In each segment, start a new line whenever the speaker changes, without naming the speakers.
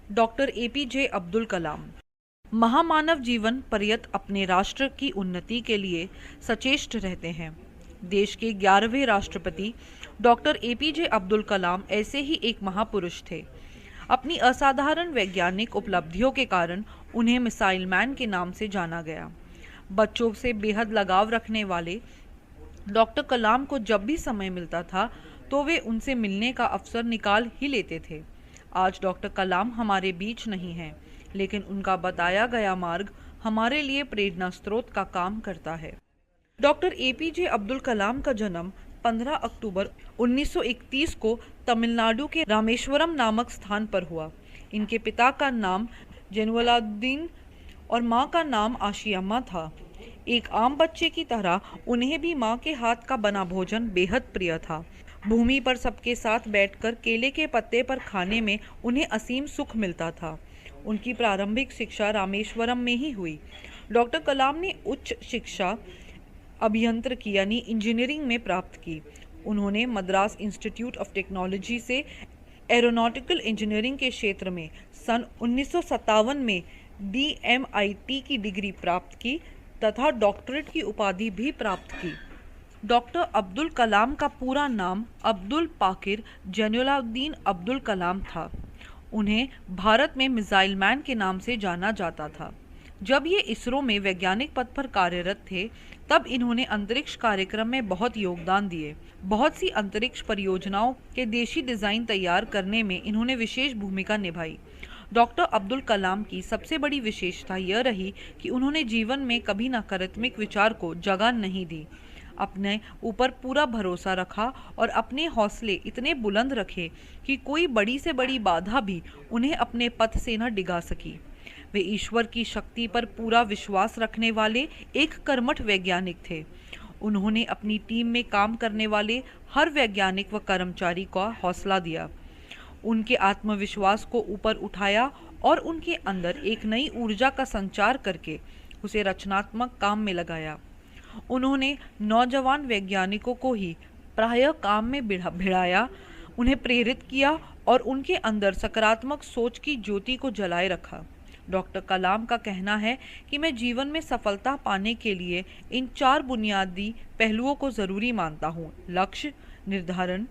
Doctor APJ Abdul Kalam महामानव जीवन पर्यंत अपने राष्ट्र की उन्नति के लिए सचेष्ट रहते हैं। देश के 11वें राष्ट्रपति डॉक्टर एपीजे अब्दुल कलाम ऐसे ही एक महापुरुष थे। अपनी असाधारण वैज्ञानिक उपलब्धियों के कारण उन्हें मिसाइल मैन के नाम से जाना गया। बच्चों से बेहद लगाव रखने वाले डॉक्टर कलाम को जब भी समय मिलता था तो वे उनसे मिलने का अवसर निकाल ही लेते थे। आज डॉक्टर कलाम हमारे बीच नहीं हैं, लेकिन उनका बताया गया मार्ग हमारे लिए प्रेरणा स्रोत का काम करता है। डॉक्टर एपीजे अब्दुल कलाम का जन्म 15 अक्टूबर 1931 को तमिलनाडु के रामेश्वरम नामक स्थान पर हुआ। इनके पिता का नाम जैनुलाब्दीन और मां का नाम आशियाम्मा था। एक आम बच्चे की तरह उन्हें भी मां के हाथ का बना भोजन बेहद प्रिय था। भूमि पर सबके साथ बैठकर केले के पत्ते पर खाने में उन्हें असीम सुख मिलता था। उनकी प्रारंभिक शिक्षा रामेश्वरम में ही हुई। डॉक्टर कलाम ने उच्च शिक्षा अभियांत्रिकी यानी इंजीनियरिंग में प्राप्त की। उन्होंने मद्रास इंस्टीट्यूट ऑफ टेक्नोलॉजी से एरोनॉटिकल इंजीनियरिंग के क्षेत्र में सन 1957 में DMIT की डिग्री प्राप्त की तथा डॉक्टरेट की उपाधि भी प्राप्त की। डॉक्टर अब्दुल कलाम का पूरा नाम अब्दुल पाकिर जैनुलाब्दीन अब्दुल कलाम था। उन्हें भारत में मिसाइल मैन के नाम से जाना जाता था। जब ये इसरो में वैज्ञानिक पद पर कार्यरत थे, तब इन्होंने अंतरिक्ष कार्यक्रम में बहुत योगदान दिए। बहुत सी अंतरिक्ष परियोजनाओं के देशी डिजाइन तैयार करने में इन्होंने विशेष भूमिका निभाई। डॉक्टर अब्दुल कलाम की सबसे बड़ी विशेषता यह रही कि उन्होंने जीवन में कभी नकारात्मक विचार को जगह नहीं दी। अपने ऊपर पूरा भरोसा रखा और अपने हौसले इतने बुलंद रखे कि कोई बड़ी से बड़ी बाधा भी उन्हें अपने पथ से न डिगा सकी। वे ईश्वर की शक्ति पर पूरा विश्वास रखने वाले एक कर्मठ वैज्ञानिक थे। उन्होंने अपनी टीम में काम करने वाले हर वैज्ञानिक व कर्मचारी का हौसला दिया, उनके आत्मविश्वास को ऊपर उठाया और उनके अंदर एक नई ऊर्जा का संचार करके उसे रचनात्मक काम में लगाया। उन्होंने नौजवान वैज्ञानिकों को ही प्रायः काम में भिड़ाया, उन्हें प्रेरित किया और उनके अंदर सकारात्मक सोच की ज्योति को जलाए रखा। डॉक्टर कलाम का कहना है कि मैं जीवन में सफलता पाने के लिए इन 4 बुनियादी पहलुओं को ज़रूरी मानता हूँ: लक्ष्य निर्धारण,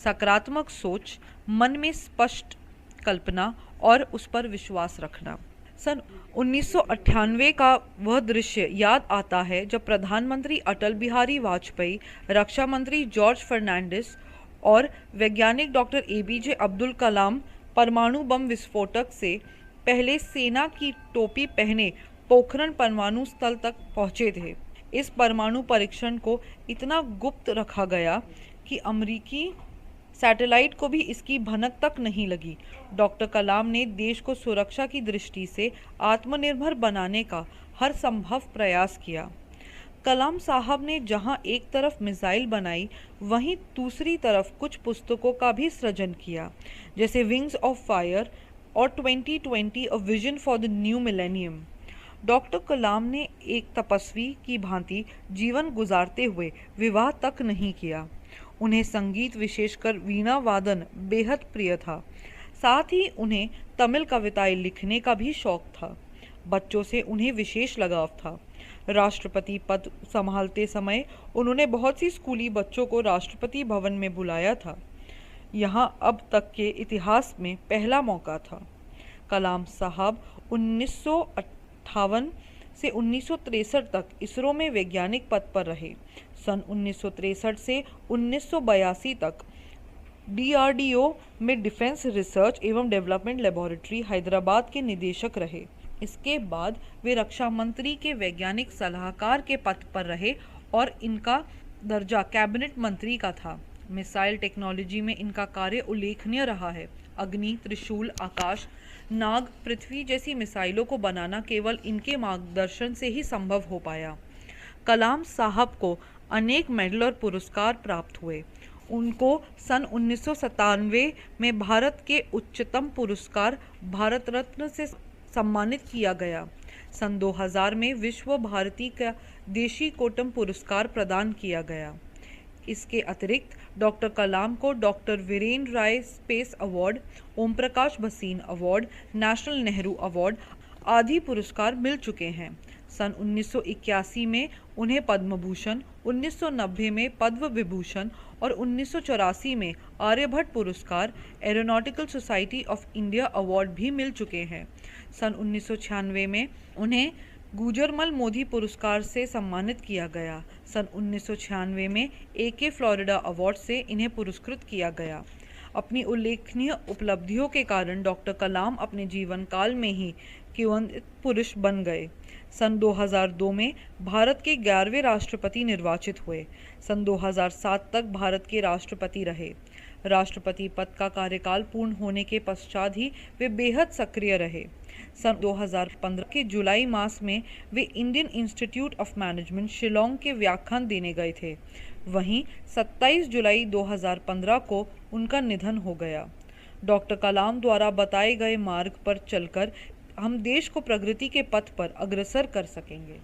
सकारात्मक सोच, मन में स्पष्ट कल्पना और उस पर विश्वास रखना। सन 1998 का वह दृश्य याद आता है जब प्रधानमंत्री अटल बिहारी वाजपेयी, रक्षा मंत्री जॉर्ज फर्नांडिस और वैज्ञानिक डॉक्टर एपीजे अब्दुल कलाम परमाणु बम विस्फोटक से पहले सेना की टोपी पहने पोखरण परमाणु स्थल तक पहुंचे थे। इस परमाणु परीक्षण को इतना गुप्त रखा गया कि अमेरिकी सैटेलाइट को भी इसकी भनक तक नहीं लगी। डॉक्टर कलाम ने देश को सुरक्षा की दृष्टि से आत्मनिर्भर बनाने का हर संभव प्रयास किया। कलाम साहब ने जहां एक तरफ मिसाइल बनाई, वहीं दूसरी तरफ कुछ पुस्तकों का भी सृजन किया, जैसे विंग्स ऑफ फायर और 2020 a vision for the new millennium. Doctor Kalam ने एक तपस्वी की भांति जीवन गुजारते हुए विवाह तक नहीं किया। उन्हें संगीत, विशेषकर वीणा वादन बेहद प्रिय था। साथ ही उन्हें तमिल कविताएं लिखने का भी शौक था। बच्चों से उन्हें विशेष लगाव था। राष्ट्रपति पद संभालते समय उन्होंने बहुत सी स्कूली बच्चों को राष्ट्रपति भवन में बुलाया था। यहाँ अब तक के इतिहास में पहला मौका था। कलाम साहब 1958 से 1963 तक इसरो में वैज्ञानिक पद पर रहे। सन 1963 से 1982 तक DRDO में डिफेंस रिसर्च एवं डेवलपमेंट लेबोरेटरी हैदराबाद के निदेशक रहे। इसके बाद वे रक्षा मंत्री के वैज्ञानिक सलाहकार के पद पर रहे और इनका दर्जा कैबिनेट मंत्री का था। मिसाइल टेक्नोलॉजी में इनका कार्य उल्लेखनीय रहा है। अग्नि, त्रिशूल, आकाश, नाग, पृथ्वी जैसी मिसाइलों को बनाना केवल इनके मार्गदर्शन से ही संभव हो पाया। कलाम साहब को अनेक मेडल और पुरस्कार प्राप्त हुए। उनको सन 1997 में भारत के उच्चतम पुरस्कार भारत रत्न से सम्मानित किया गया। सन 2000 में विश्व भारती का देशी कोटम पुरस्कार प्रदान किया गया। इसके अतिरिक्त डॉक्टर कलाम को doctor Virendra Rai space award, Om Prakash Bhasin award, national Nehru award आदि पुरस्कार मिल चुके हैं। सन 1981 में उन्हें पद्म भूषण, 1990 में पद्म विभूषण और 1984 में आर्यभट्ट पुरस्कार, aeronautical society of India award भी मिल चुके हैं। सन 1996 में उन्हें गुजरमल मोदी पुरस्कार से सम्मानित किया गया। सन 1996 में AK फ्लोरिडा अवार्ड से इन्हें पुरस्कृत किया गया। अपनी उल्लेखनीय उपलब्धियों के कारण डॉक्टर कलाम अपने जीवन काल में ही किंवदंती पुरुष बन गए। सन 2002 में भारत के 11वें राष्ट्रपति निर्वाचित हुए। सन 2007 तक भारत के राष्ट्रपति रहे। राष्ट्रपति पद का कार्यकाल पूर्ण होने के पश्चात ही वे बेहद सक्रिय रहे। सन 2015 के जुलाई मास में वे Indian Institute of Management Shillong के व्याख्यान देने गए थे। वहीं 27 जुलाई 2015 को उनका निधन हो गया। डॉक्टर कलाम द्वारा बताए गए मार्ग पर चलकर हम देश को प्रगति के पथ पर अग्रसर कर सकेंगे।